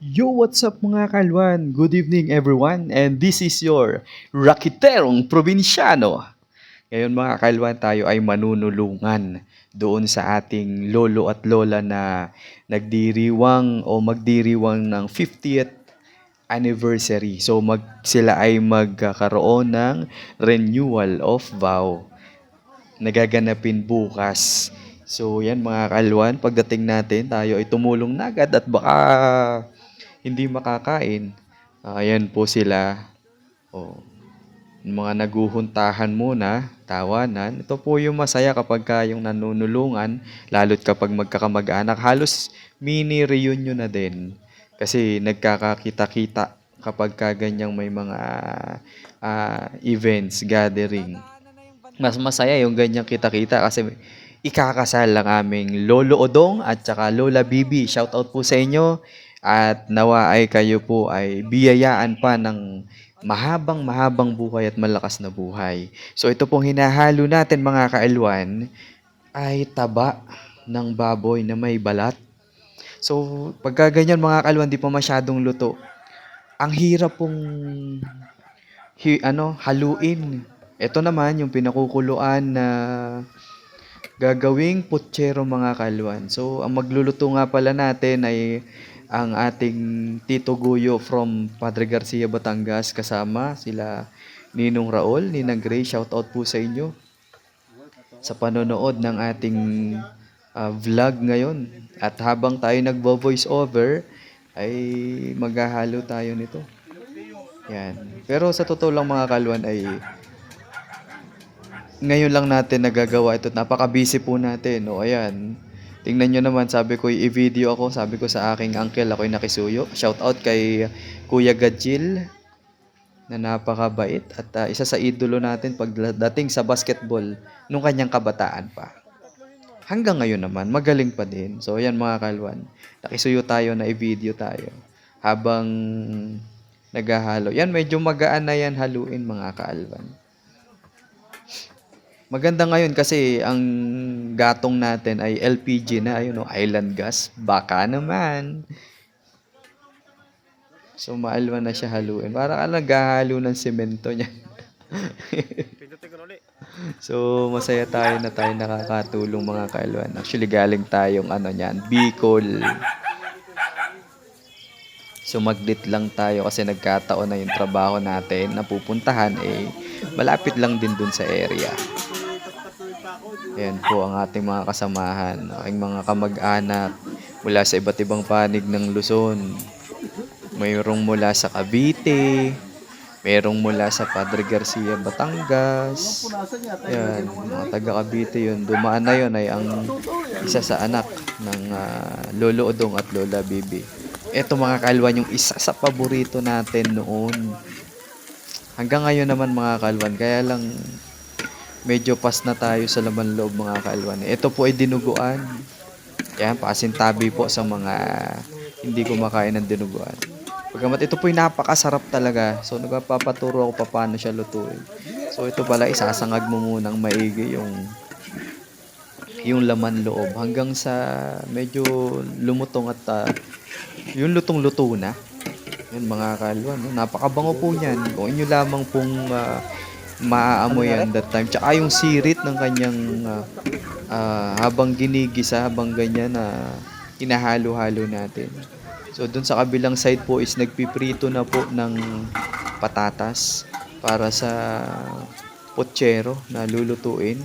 Yo, what's up mga kalwan? Good evening everyone, and this is your Rakiterong Probinsyano. Ngayon mga kalwan, tayo ay manunulungan doon sa ating lolo at lola na nagdiriwang o magdiriwang ng 50th anniversary. So sila ay magkakaroon ng renewal of vow. Nagaganapin bukas. So yan mga kalwan, pagdating natin, tayo ay tumulong na agad at baka hindi makakain. Ayan po sila. Oh, yung mga naguhuntahan muna, tawanan. Ito po yung masaya kapag yung nanunulungan, lalo't kapag magkakamag-anak. Halos mini reunion na din. Kasi nagkakakita-kita kapag ganyang may mga events, gathering. Mas masaya yung ganyang kita-kita kasi ikakasal lang aming Lolo Odong at saka Lola Bibi. Shoutout po sa inyo at nawa ay kayo po ay biyayaan pa ng mahabang buhay at malakas na buhay. So ito pong hinahalo natin mga kailwan ay taba ng baboy na may balat. So pagka ganyan mga kailwan di pa masyadong luto, ang hirap pong haluin. Ito naman yung pinakukuluan na gagawing putsero mga kalwan. So, ang magluluto nga pala natin ay ang ating Tito Guyo from Padre Garcia, Batangas kasama sila Ninong Raul, Ninang Gray, shout out po sa inyo sa panonood ng ating vlog ngayon. At habang tayo nagvo-voice over ay maghahalo tayo nito. Yan. Pero sa totoo lang mga kalwan ay ngayon lang natin nagagawa ito. Napaka-busy po natin. O ayan. Tingnan nyo naman, sabi ko i-video ako. Sabi ko sa aking uncle, ako'y nakisuyo. Shout out kay Kuya Gajil na napakabait at isa sa idolo natin pagdating sa basketball nung kanyang kabataan pa. Hanggang ngayon naman, magaling pa din. So ayan mga kalwan, nakisuyo tayo na i-video tayo habang naghahalo. Yan, medyo magaan na yan haluin mga kalwan. Maganda ngayon kasi ang gatong natin ay LPG na, ayun o, island gas. Baka naman. So, maalwa na siya haluin. Para ka naghahalo ng semento niya. So, masaya tayo na tayo nakakatulong mga kailwan. Actually, galing tayong niyan, Bicol. So, maglit lang tayo kasi nagkataon na yung trabaho natin na pupuntahan malapit lang din dun sa area. Ayan po ang ating mga kasamahan, aking mga kamag-anak mula sa iba't ibang panig ng Luzon. Mayroong mula sa Cavite, mayroong mula sa Padre Garcia, Batangas. Ayan, mga taga Cavite yun. Dumaan na yun ay ang isa sa anak ng Lolo Odong at Lola Bibi. Ito mga kalwan, yung isa sa paborito natin noon. Hanggang ngayon naman mga kalwan, kaya lang medyo pas na tayo sa laman loob mga kalwan. Ito po ay dinuguan. Yan, pasintabi po sa mga hindi kumakain ng dinuguan. Pagkamat ito po ay napakasarap talaga. So nagpapaturo ako paano siya lutuin. So ito pala, isasangag mo munang maigi yung laman loob hanggang sa medyo lumutong at yung lutong-luto na. Yan mga kalwan, no? Napakabango po niyan. Kung inyo lamang pong maaamoy yan that time. Tsaka yung sirit ng kanyang habang ginigisa, habang ganyan na hinahalo-halo natin. So, dun sa kabilang side po is nagpiprito na po ng patatas para sa pochero na lulutuin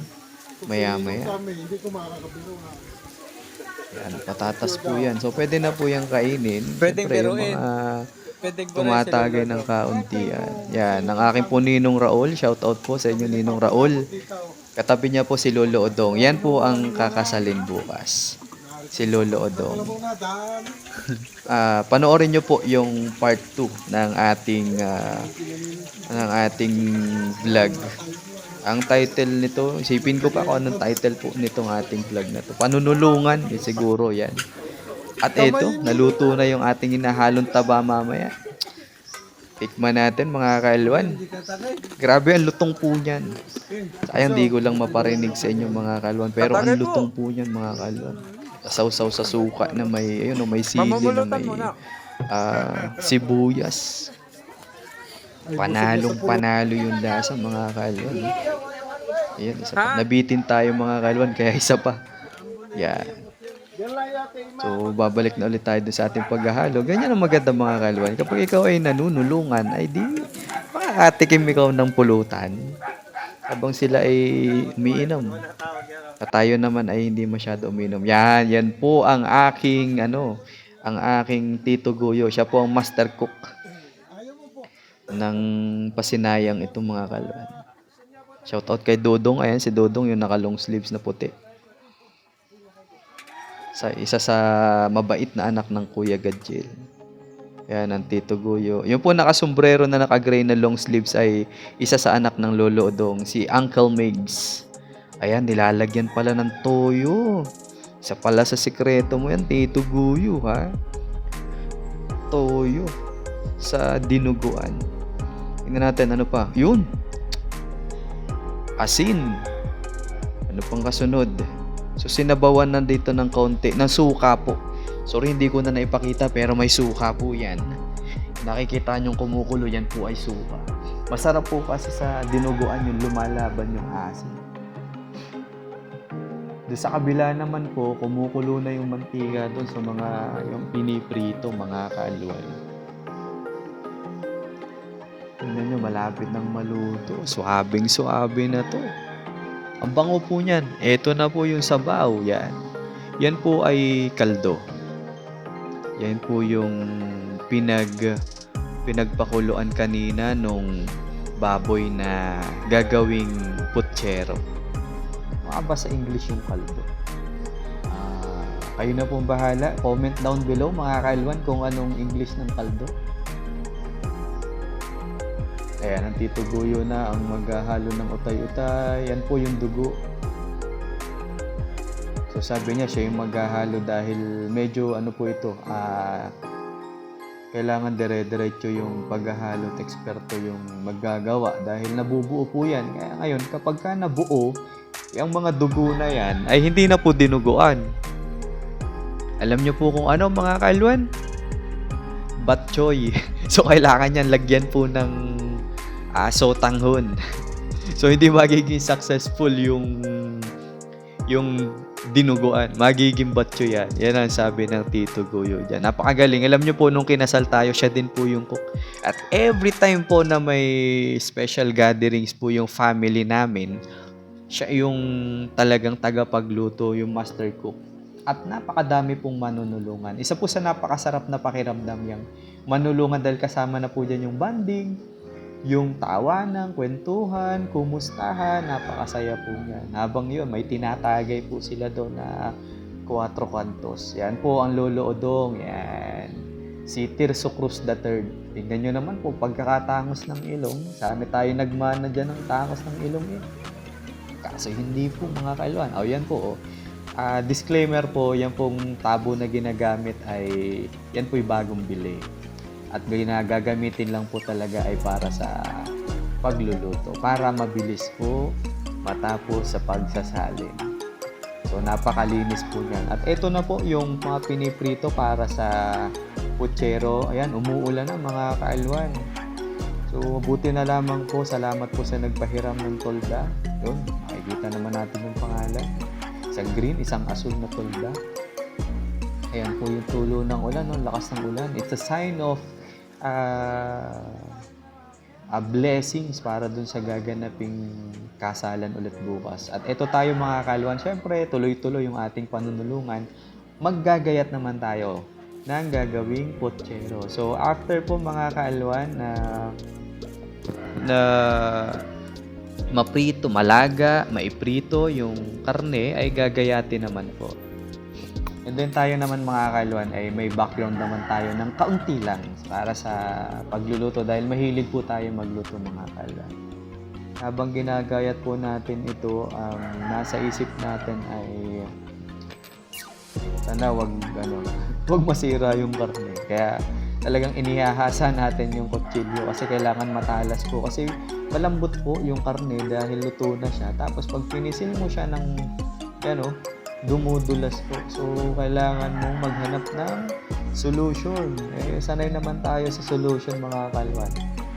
maya-maya. Yan, patatas po yan. So, pwede na po yung kainin. Pwedeng Siyempre, yung biruin. mga Pwedeng tumatagay ng kaunti yan. Yan, ang aking po Ninong Raul. Shout out po sa inyo Ninong Raul. Katabi niya po si Lolo Odong. Yan po ang kakasalin bukas. Si Lolo Odong. Panoorin niyo po yung part 2 ng ating vlog. Ang title nito, isipin ko pa kung anong title po nitong ating vlog na to. Panunulungan, siguro yan. At ito, naluto na yung ating hinahalong taba mamaya. Tikman natin mga kailwan. Grabe ang lutong po niyan. Sayang di ko lang maparinig sa inyo mga kailwan. Pero ang lutong po niyan mga kailwan. Sausaw sa suka na may sili na may sibuyas. Panalong panalo yung lasa mga kalwan. Ayan, isa pa. Nabitin tayo mga kalwan, kaya isa pa. Yan. So, babalik na ulit tayo dun sa ating paghahalo. Ganyan ang maganda mga kalwan. Kapag ikaw ay nanunulungan, ay di makakatikim ikaw ng pulutan habang sila ay umiinom. At tayo naman ay hindi masyado umiinom. Yan po ang aking, ang aking Tito Guyo. Siya po ang master cook ng pasinayang itong mga kalwan. Shoutout kay Dodong. Ayan, si Dodong yung naka long sleeves na puti. Isa sa mabait na anak ng Kuya Gadjil. Ayan, ang Tito Guyo. Yung po nakasombrero na naka-gray na long sleeves ay isa sa anak ng Lolo Odong, si Uncle Migs. Ayan, nilalagyan pala ng toyo. Isa pala sa sikreto mo yan, Tito Guyo, ha? Toyo sa dinuguan. Tingnan natin, ano pa? Yun! Asin. Ano pang kasunod? So, sinabawan na dito ng kaunti. Ng suka po. Sorry, hindi ko na naipakita, pero may suka po yan. Nakikita nyong kumukulo, yan po ay suka. Masarap po kasi sa dinuguan yung lumalaban yung asin. Doon sa kabila naman po, kumukulo na yung mantika doon sa mga yung piniprito, mga kalwan. Tingnan nyo, malapit ng maluto. Suabing-suabe na to. Ang bango po niyan. Ito na po yung sabaw. Yan. Yan po ay kaldo. Yan po yung pinagpakuluan kanina nung baboy na gagawing putsero. Makaba sa English yung kaldo. Kayo na pong bahala. Comment down below mga kalwan kung anong English ng kaldo. Ayan, ang Tito Guyo na ang maghahalo ng utay-utay. Yan po yung dugo. So sabi niya siya yung maghahalo dahil medyo ano po ito, kailangan dire-diretso yung paghahalo at eksperto yung maggagawa dahil nabubuo po yan. Kaya ngayon kapag ka nabuo, yung mga dugo na yan ay hindi na po dinuguan. Alam niyo po kung ano mga kalwan? Batchoy. So kailangan yan lagyan po ng sotanghon. So hindi magiging successful yung dinuguan. Magiging batcho yan. Yan ang sabi ng Tito Guyo dyan. Napakagaling. Alam nyo po, nung kinasal tayo, siya din po yung cook. At every time po na may special gatherings po yung family namin, siya yung talagang tagapagluto, yung master cook. At napakadami pong manunulungan. Isa po sa napakasarap na pakiramdam yung manulungan dahil kasama na po dyan yung banding, yung tawanan, kwentuhan, kumustahan, napakasaya po niyan. Habang yun, may tinatagay po sila doon na 4 kantos. Yan po ang Lolo Odong. Yan. Si Tirso Cruz III. Tingnan nyo naman po, pagkakatangos ng ilong. Sana tayo nagmana dyan ng tangos ng ilong eh. Kaso hindi po mga kalwan. Yan po. Disclaimer po, yan pong tabo na ginagamit ay, yan po'y bagong bili. At gagamitin lang po talaga ay para sa pagluluto. Para mabilis po matapos sa pagsasalin. So, napakalinis po niyan. At ito na po yung mga piniprito para sa putsero. Ayan, umuulan na mga kaalwan. So, buti na lamang po. Salamat po sa nagpahiram ng tolda. Yun, makikita naman natin yung pangalan. Isang green, isang asul na tolda. Ayan po yung tulo ng ulan, no? Lakas ng ulan. It's a sign of blessings para dun sa gaganaping kasalan ulit bukas. At ito tayo mga kalwan, syempre tuloy-tuloy yung ating panunulungan. Maggagayat naman tayo ng gagawing putsero. So after po mga kalwan na maprito, malaga, maiprito yung karne ay gagayatin naman po. And then tayo naman mga kalwan ay may background naman tayo ng kaunti lang para sa pagluluto dahil mahilig po tayo magluto mga kalwan. Habang ginagayat po natin ito, nasa isip natin ay sana wag masira yung karne. Kaya talagang inihahasa natin yung kutsilyo kasi kailangan matalas po kasi malambot po yung karne dahil luto na siya. Tapos pag pinisil mo siya ng dumudulas po. So, kailangan mong maghanap ng Solution. Sanay naman tayo sa solution mga kalwan.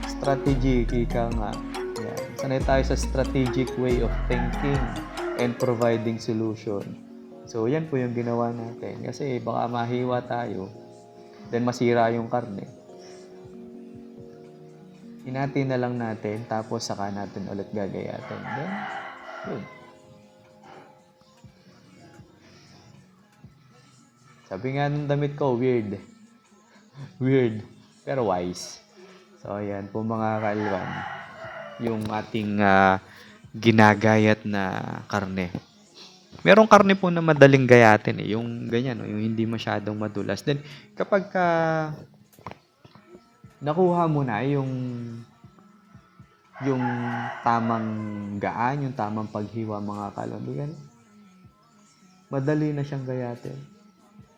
Strategy, ika nga. Yan. Sanay tayo sa strategic way of thinking and providing solution. So, yan po yung ginawa natin. Kasi baka mahiwa tayo, then masira yung karne. Hinati na lang natin, tapos saka natin ulit gagayatin. Then, yun. Sabi nga ng damit ko, weird. Weird, pero wise. So, ayan po mga kalwan. Yung ating ginagayat na karne. Merong karne po na madaling gayatin eh. Yung ganyan, no? Yung hindi masyadong madulas. Then, kapag nakuha mo na yung tamang gaan, yung tamang paghiwa mga kalwan. Madali na siyang gayatin.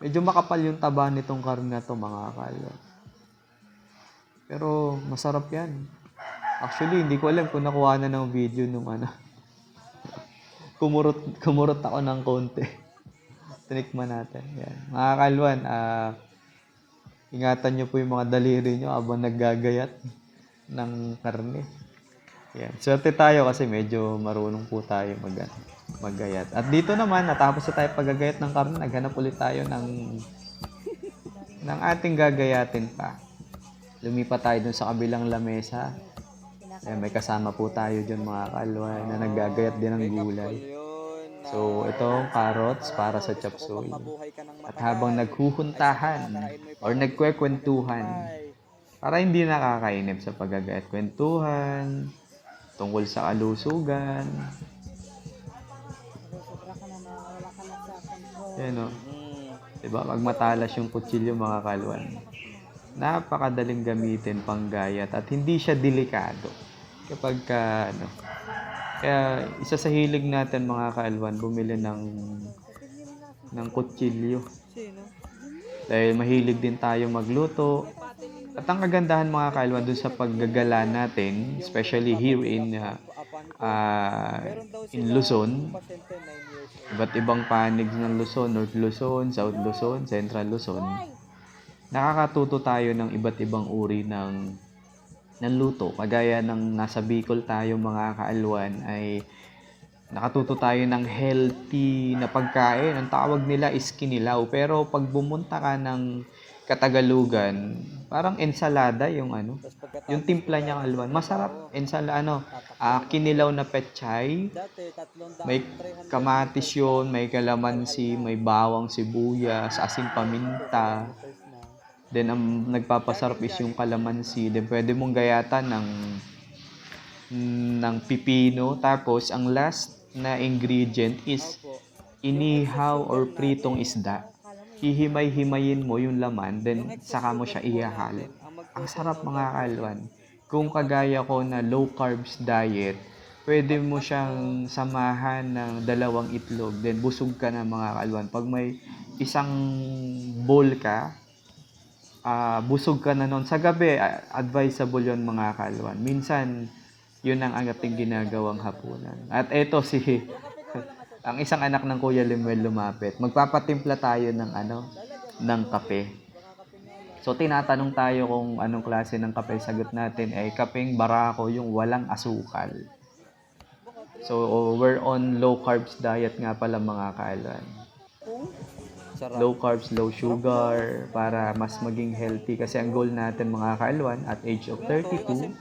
Medyo makapal yung taba nitong karne na to mga kalwan. Pero masarap yan. Actually, hindi ko alam kung nakuha na ng video nung kumurot ako ng konti. Tinikman natin. Yan. Mga kalwan, ingatan nyo po yung mga daliri nyo habang naggagayat ng karne. Yan. Swerte tayo kasi medyo marunong po tayo maggayat. At dito naman, natapos na tayo paggagayat ng karne, naghanap ulit tayo ng ating gagayatin pa. Lumipat tayo dun sa kabilang lamesa. Ayan, may kasama po tayo dyan mga kalwan na naggagayat din ng gulay. So, itong carrots para sa chop suey. At habang naghuhuntahan or nagkwekwentuhan, para hindi nakakainip sa paggagayat, kwentuhan, tungkol sa kalusugan. Yan o. Diba? Pag matalas yung kutsilyo mga kalwan, napakadaling gamitin panggayat at hindi siya delikado. Kapag kaya isa sa hilig natin mga kalwan, bumili ng kutsilyo. Dahil mahilig din tayo magluto. At ang kagandahan mga kalwan dun sa paggagala natin, especially here in Luzon, iba't ibang panig ng Luzon, North Luzon, South Luzon, Central Luzon, nakakatuto tayo ng iba't ibang uri ng luto. Kagaya ng nasa Bicol tayo mga kaalwan ay nakatuto tayo ng healthy na pagkain. Ang tawag nila is kinilaw. Pero pag bumunta ka ng Katagalugan, parang ensalada yung yung timpla niya alwan. Masarap kinilaw na pechay. May kamatis yun, may kalamansi, may bawang sibuyas, asin paminta. Then ang nagpapasarap is yung kalamansi. Then pwede mong gayatan ng pipino. Tapos ang last na ingredient is inihaw or pritong isda. Hihimay-himayin mo yung laman, then saka mo siya ihahalo. Ang sarap mga kalwan. Kung kagaya ko na low carbs diet, pwede mo siyang samahan ng 2 itlog, then busog ka na mga kalwan. Pag may isang bowl ka, busog ka na nun. Sa gabi, advisable yun mga kalwan. Minsan, yun ang ating ginagawang hapunan. At eto ang isang anak ng Kuya Limuel lumapit. Magpapatimpla tayo ng kape. So, tinatanong tayo kung anong klase ng kape. Sagot natin ay kapeng barako, yung walang asukal. So, we're on low carbs diet nga pala mga kaalwan. Low carbs, low sugar, para mas maging healthy. Kasi ang goal natin mga kaalwan at age of 32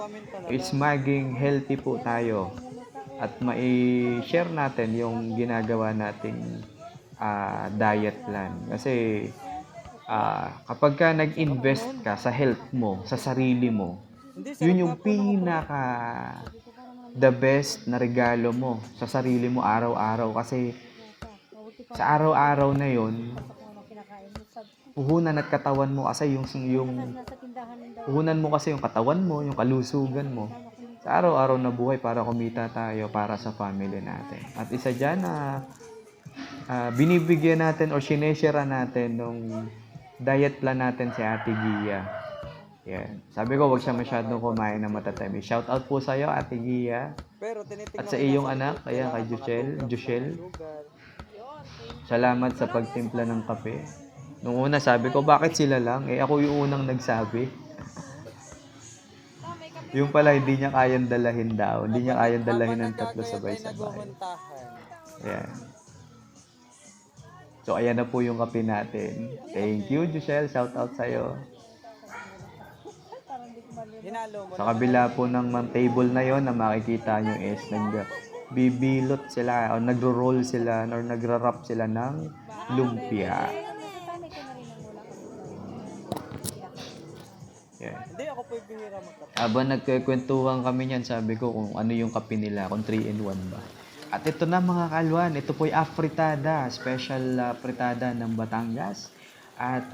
is maging healthy po tayo. At mai-share natin yung ginagawa nating diet plan. Kasi kapag ka nag-invest ka sa health mo, sa sarili mo, yun yung the best na regalo mo sa sarili mo araw-araw. Kasi sa araw-araw na yun, puhunan at katawan mo kasi yung puhunan mo kasi yung katawan mo, yung kalusugan mo. Sa araw-araw na buhay para kumita tayo para sa family natin. At isa dyan na binibigyan natin or sineshare natin nung diet plan natin si Ate Gia. Yan. Sabi ko, wag siya masyadong kumain na matatamis. Shout out po sa'yo, Ate Gia. At sa iyong anak, kaya kay Jushel. Salamat sa pagtimpla ng kape. Nung una sabi ko, bakit sila lang? Eh ako yung unang nagsabi. Yung pala hindi niya kayang dalahin daw. Hindi niya kayang dalahin ng tatlo sabay-sabay. Ayan. So ayan na po yung kape natin. Thank you, Jushel. Shout out sa'yo. Sa kabila po ng table na yon na makikita nyo is bibilot sila o nagro-roll sila or nagra-wrap sila ng lumpia. Yeah. Hindi, ako po yung bihira magkape. Habang nagkikwentuhan kami niyan, sabi ko kung ano yung kape nila, kung 3-in-1 ba. At ito na mga kalwan, ito po yung afritada, special fritada ng Batangas. At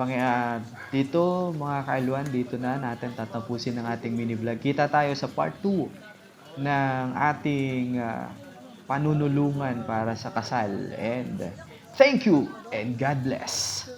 dito mga kalwan, dito na natin tatapusin ang ating mini vlog. Kita tayo sa part 2 ng ating panunulungan para sa kasal. And thank you and God bless.